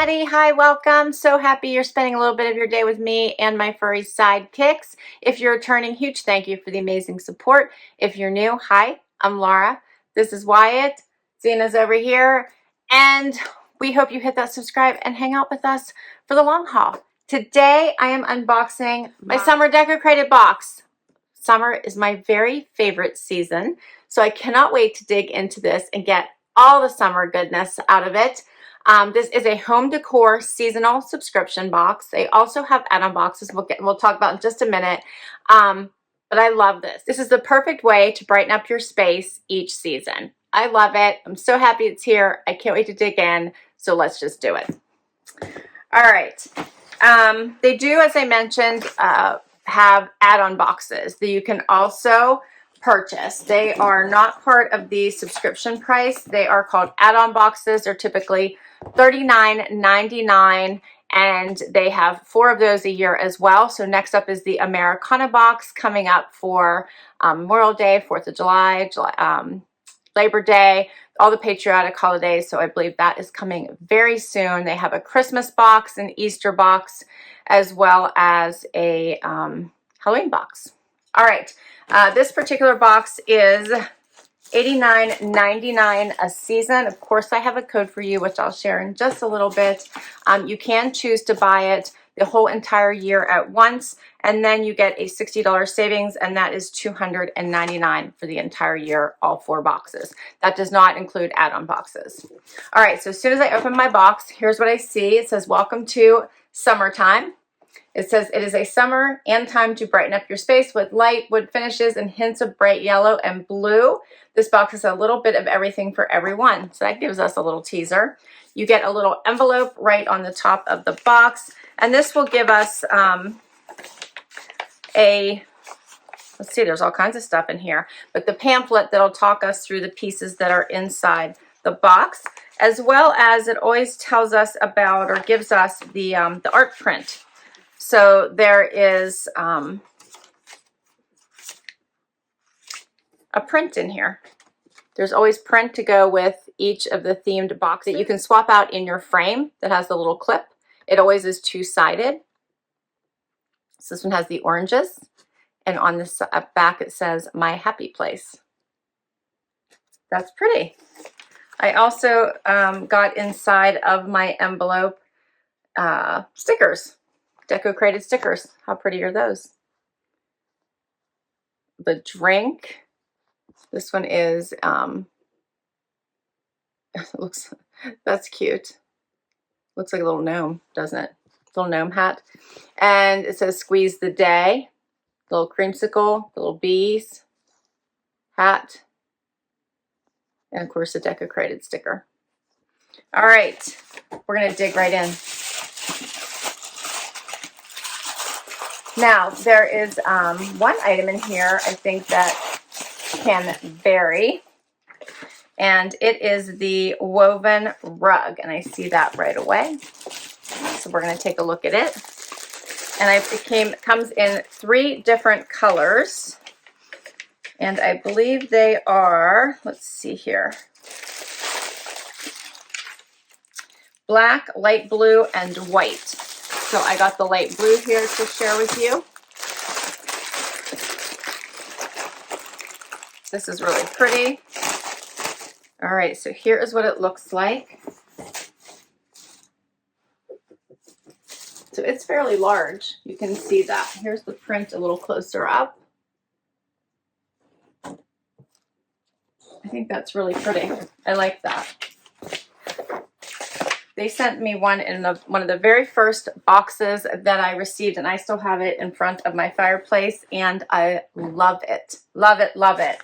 everybody. Hi, welcome. So happy you're spending a little bit of your day with me and my furry sidekicks. If you're returning, huge thank you for the amazing support. If you're new, hi, I'm Laura. This is Wyatt. Zena's over here. And we hope you hit that subscribe and hang out with us for the long haul. Today, I am unboxing my summer Decocrated box. Summer is my very favorite season, so I cannot wait to dig into this and get all the summer goodness out of it. This is a home decor seasonal subscription box. They also have add-on boxes we'll talk about in just a minute. But I love this. This is the perfect way to brighten up your space each season. I love it. I'm so happy it's here. I can't wait to dig in. So let's just do it. All right. They do, as I mentioned, have add-on boxes that you can also purchase. They are not part of the subscription price. They are called add-on boxes. They're typically $39.99, and they have 4 of those a year as well. So next up is the Americana box coming up for Memorial Day, 4th of July, Labor Day, all the patriotic holidays. So I believe that is coming very soon. They have a Christmas box, an Easter box, as well as a Halloween box. All right, this particular box is $89.99 a season. Of course, I have a code for you, which I'll share in just a little bit. You can choose to buy it the whole entire year at once, and then you get a $60 savings, and that is $299 for the entire year, all 4 boxes. That does not include add-on boxes. All right, so as soon as I open my box, here's what I see. It says, "Welcome to summertime." It says, "It is a summer and time to brighten up your space with light wood finishes and hints of bright yellow and blue. This box is a little bit of everything for everyone." So that gives us a little teaser. You get a little envelope right on the top of the box. And this will give us let's see, there's all kinds of stuff in here. But the pamphlet that'll talk us through the pieces that are inside the box, as well as it always tells us about, or gives us the art print. So there is a print in here. There's always print to go with each of the themed boxes that you can swap out in your frame that has the little clip. It always is 2-sided. So this one has the oranges, and on this back it says "My Happy Place." That's pretty. I also got inside of my envelope stickers. Decocrated stickers. How pretty are those? The drink. This one is, looks, that's cute. Looks like a little gnome, doesn't it? Little gnome hat. And it says "Squeeze the Day." Little creamsicle, little bees, hat, and of course a Decocrated sticker. All right, we're gonna dig right in. Now, there is one item in here I think that can vary, and it is the woven rug, and I see that right away. So we're going to take a look at it. And it comes in 3 different colors, and I believe they are, let's see here, black, light blue, and white. So I got the light blue here to share with you. This is really pretty. All right, so here is what it looks like. So it's fairly large. You can see that. Here's the print a little closer up. I think that's really pretty. I like that. They sent me one in one of the very first boxes that I received, and I still have it in front of my fireplace, and I love it. Love it, love it.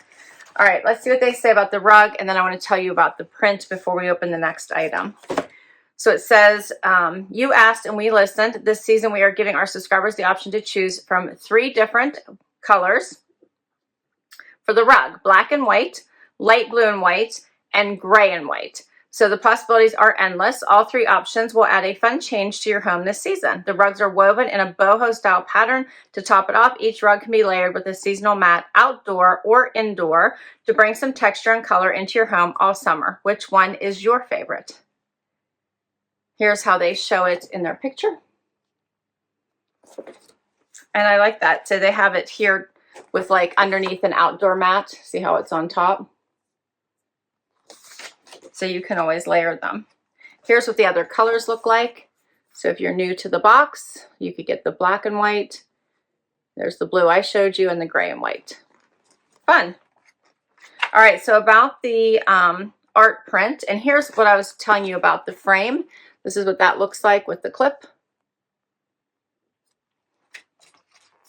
All right, let's see what they say about the rug, and then I want to tell you about the print before we open the next item. So it says, "You asked and we listened. This season we are giving our subscribers the option to choose from 3 different colors for the rug: black and white, light blue and white, and gray and white. So the possibilities are endless. All 3 options will add a fun change to your home this season. The rugs are woven in a boho style pattern. To top it off, each rug can be layered with a seasonal mat outdoor or indoor to bring some texture and color into your home all summer. Which one is your favorite?" Here's how they show it in their picture. And I like that. So they have it here with like underneath an outdoor mat. See how it's on top? So you can always layer them. Here's what the other colors look like. So if you're new to the box, you could get the black and white. There's the blue I showed you and the gray and white. Fun. All right, so about the art print, and here's what I was telling you about the frame. This is what that looks like with the clip.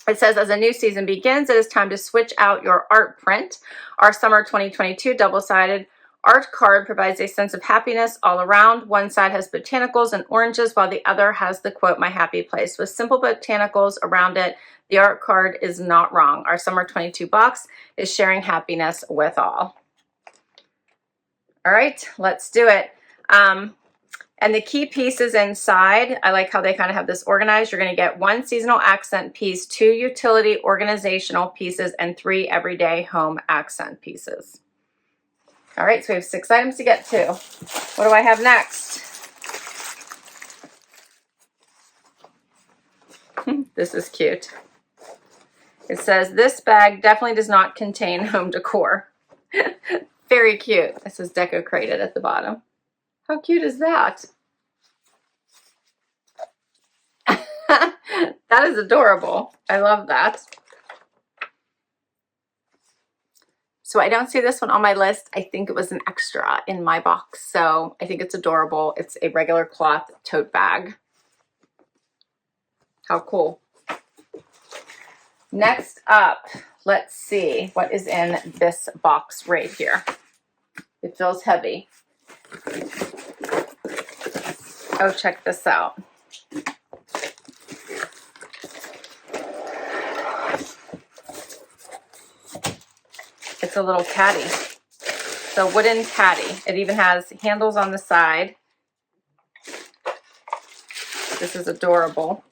It says, as a new season begins, it is time to switch out your art print. Our summer 2022 double-sided art card provides a sense of happiness all around. One side has botanicals and oranges, while the other has the quote, "My happy place." With simple botanicals around it, the art card is not wrong. Our summer 22 box is sharing happiness with all. All right, let's do it. And the key pieces inside, I like how they kind of have this organized. You're going to get 1 seasonal accent piece, 2 utility organizational pieces, and 3 everyday home accent pieces. All right, so we have 6 items to get to. What do I have next? This is cute. It says, this bag definitely does not contain home decor. Very cute. This is Decocrated at the bottom. How cute is that? That is adorable. I love that. So I don't see this one on my list. I think it was an extra in my box. So I think it's adorable. It's a regular cloth tote bag. How cool. Next up, let's see what is in this box right here. It feels heavy. Oh, check this out. It's a little caddy. It's a wooden caddy. It even has handles on the side. This is adorable.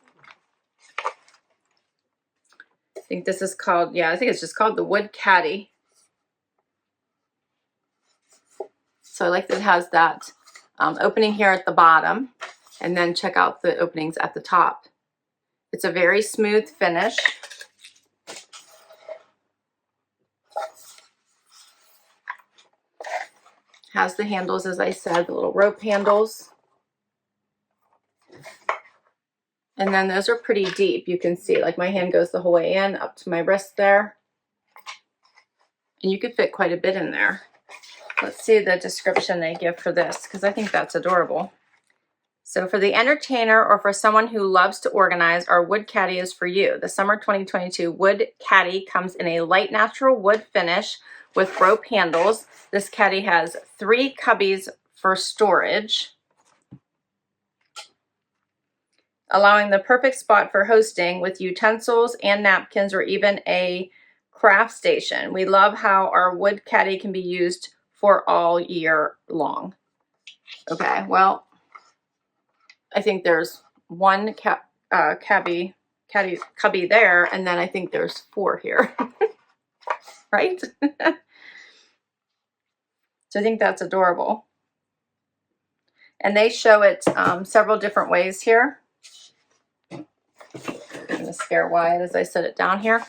I think this is called, yeah, I think it's just called the wood caddy. So I like that it has that opening here at the bottom, and then check out the openings at the top. It's a very smooth finish. Has the handles, as I said, the little rope handles. And then those are pretty deep. You can see, like my hand goes the whole way in, up to my wrist there. And you could fit quite a bit in there. Let's see the description they give for this, because I think that's adorable. So for the entertainer or for someone who loves to organize, our wood caddy is for you. The summer 2022 wood caddy comes in a light natural wood finish with rope handles. This caddy has 3 cubbies for storage, allowing the perfect spot for hosting with utensils and napkins, or even a craft station. We love how our wood caddy can be used for all year long. Okay, well, I think there's 1 cubby there, and then I think there's 4 here, right? So I think that's adorable. And they show it several different ways here. I'm going to scare Wyatt as I set it down here.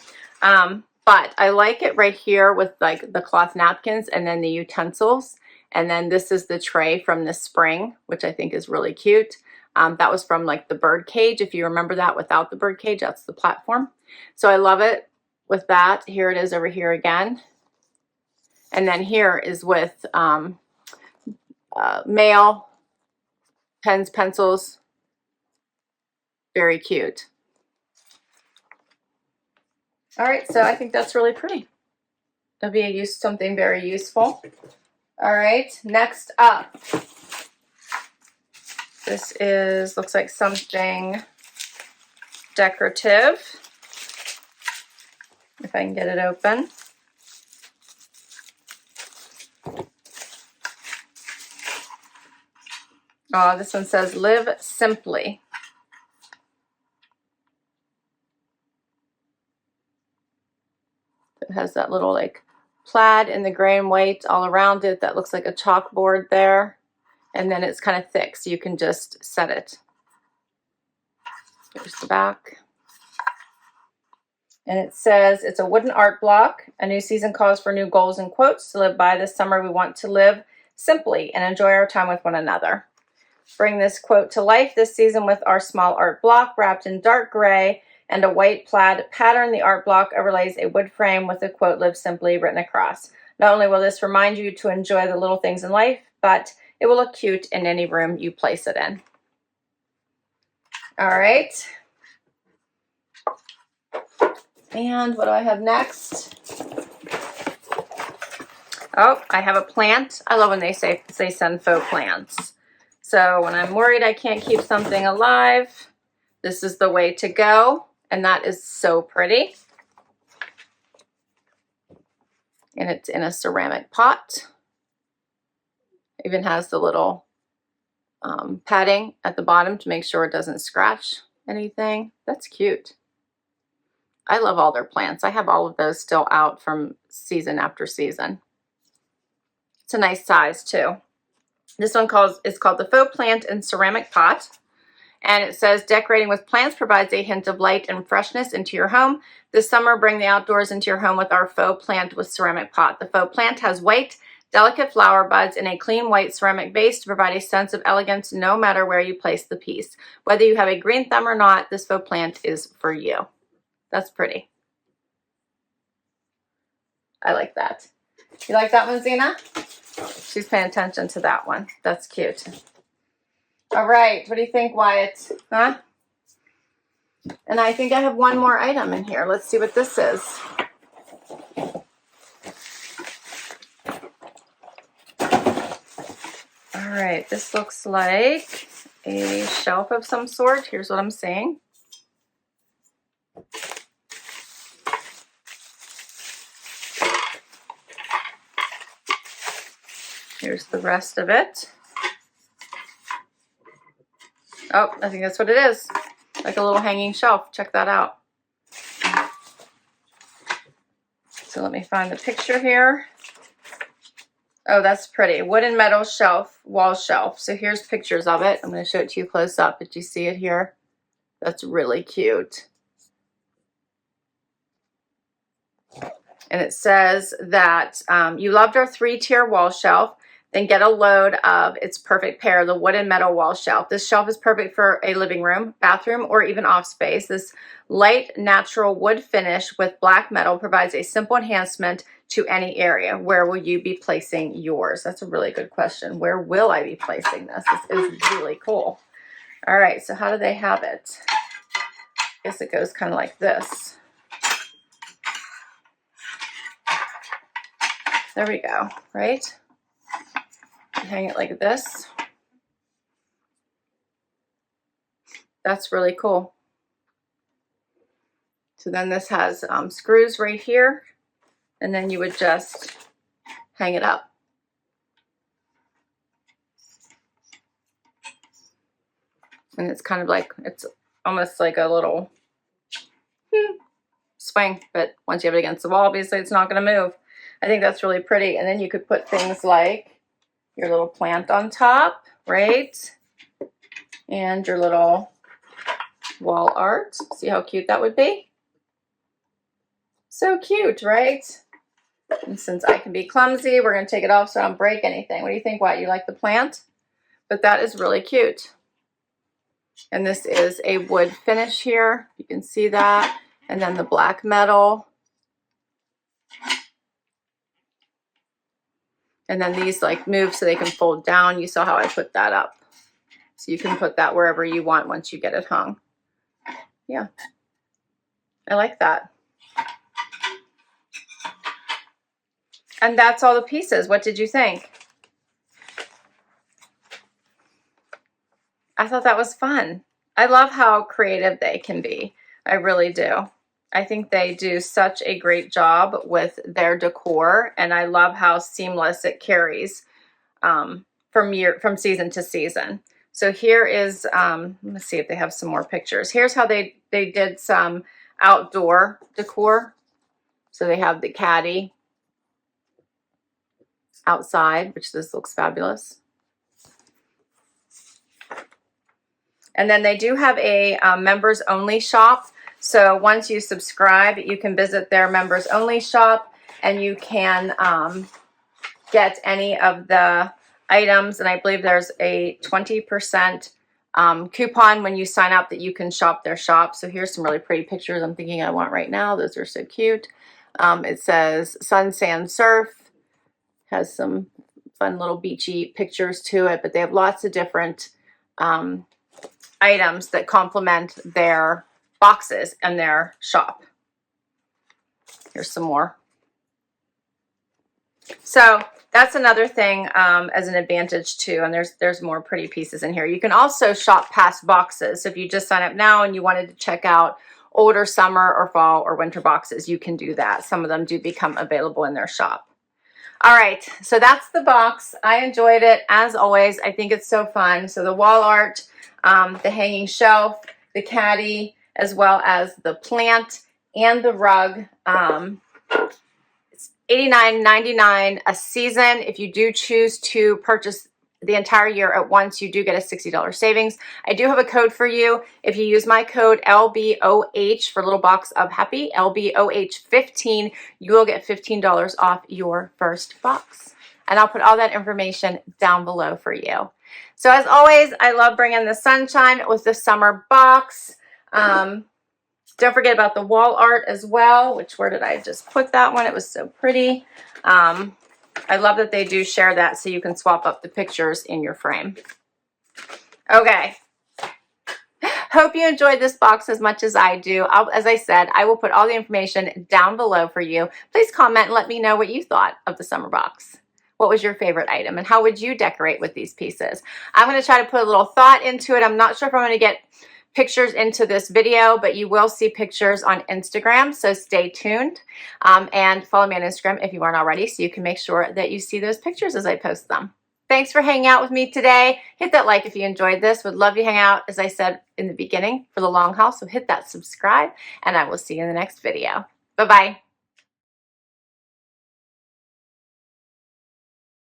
But I like it right here with like the cloth napkins and then the utensils. And then this is the tray from the spring, which I think is really cute. That was from like the bird cage. If you remember that without the bird cage, that's the platform. So I love it with that. Here it is over here again. And then here is with mail, pens, pencils. Very cute. All right, so I think that's really pretty. It'll be something very useful. All right, next up. This is, looks like something decorative. If I can get it open. Oh, this one says, live simply. It has that little like plaid in the gray and white all around it. That looks like a chalkboard there. And then it's kind of thick, so you can just set it. Here's the back. And it says, it's a wooden art block. A new season calls for new goals and quotes to live by. This summer we want to live simply and enjoy our time with one another. Bring this quote to life this season with our small art block wrapped in dark gray and a white plaid pattern. The art block overlays a wood frame with the quote, live simply, written across. Not only will this remind you to enjoy the little things in life, but it will look cute in any room you place it in. All right. And what do I have next? Oh, I have a plant. I love when they say they send faux plants. So when I'm worried I can't keep something alive, this is the way to go. And that is so pretty. And it's in a ceramic pot. Even has the little padding at the bottom to make sure it doesn't scratch anything. That's cute. I love all their plants. I have all of those still out from season after season. It's a nice size too. This one is called the Faux Plant and Ceramic Pot. And it says, decorating with plants provides a hint of light and freshness into your home. This summer, bring the outdoors into your home with our Faux Plant with Ceramic Pot. The Faux Plant has white, delicate flower buds in a clean white ceramic vase to provide a sense of elegance no matter where you place the piece. Whether you have a green thumb or not, this Faux Plant is for you. That's pretty. I like that. You like that one, Zena? She's paying attention to that one. That's cute. All right. What do you think, Wyatt? Huh? And I think I have one more item in here. Let's see what this is. All right. This looks like a shelf of some sort. Here's what I'm seeing. Here's the rest of it. Oh, I think that's what it is. Like a little hanging shelf. Check that out. So let me find the picture here. Oh, that's pretty. Wooden metal shelf, wall shelf. So here's pictures of it. I'm going to show it to you close up. Did you see it here? That's really cute. And it says that you loved our 3-tier wall shelf. Then get a load of its perfect pair, the wooden metal wall shelf. This shelf is perfect for a living room, bathroom, or even off space. This light natural wood finish with black metal provides a simple enhancement to any area. Where will you be placing yours? That's a really good question. Where will I be placing this? This is really cool. All right, so how do they have it? I guess it goes kind of like this. There we go, right? Hang it like this. That's really cool. So then this has screws right here, and then you would just hang it up. And it's kind of like, it's almost like a little swing, but once you have it against the wall, obviously it's not going to move. I think that's really pretty. And then you could put things like your little plant on top, right? And your little wall art. See how cute that would be? So cute, right? And since I can be clumsy, we're going to take it off so I don't break anything. What do you think, Wyatt? You like the plant? But that is really cute. And this is a wood finish here. You can see that. And then the black metal. And then these like move so they can fold down. You saw how I put that up. So you can put that wherever you want once you get it hung. Yeah, I like that. And that's all the pieces. What did you think? I thought that was fun. I love how creative they can be. I really do. I think they do such a great job with their decor, and I love how seamless it carries from season to season. So here is, let's see if they have some more pictures. Here's how they did some outdoor decor. So they have the caddy outside, which this looks fabulous. And then they do have a members only shop. So once you subscribe, you can visit their members only shop, and you can get any of the items. And I believe there's a 20% coupon when you sign up that you can shop their shop. So here's some really pretty pictures I'm thinking I want right now. Those are so cute. It says sun, sand, surf. Has some fun little beachy pictures to it, but they have lots of different items that complement their boxes and their shop. Here's some more. So that's another thing as an advantage too, and there's more pretty pieces in here. You can also shop past boxes. So if you just sign up now and you wanted to check out older summer or fall or winter boxes, you can do that. Some of them do become available in their shop. All right, so that's the box. I enjoyed it as always. I think it's so fun. So the wall art, the hanging shelf, the caddy, as well as the plant and the rug. It's $89.99 a season. If you do choose to purchase the entire year at once, you do get a $60 savings. I do have a code for you. If you use my code LBOH for Little Box of Happy, LBOH15, you will get $15 off your first box. And I'll put all that information down below for you. So as always, I love bringing the sunshine with the summer box. Don't forget about the wall art as well, which, where did I just put that one? It was so pretty. I love that they do share that so you can swap up the pictures in your frame. Okay. Hope you enjoyed this box as much as I do. As I said, I will put all the information down below for you. Please comment and let me know what you thought of the summer box. What was your favorite item and how would you decorate with these pieces? I'm going to try to put a little thought into it. I'm not sure if I'm going to get pictures into this video, but you will see pictures on Instagram, so stay tuned. And follow me on Instagram if you aren't already, so you can make sure that you see those pictures as I post them. Thanks for hanging out with me today. Hit that like if you enjoyed this. Would love to hang out, as I said in the beginning, for the long haul, so hit that subscribe, and I will see you in the next video. Bye-bye.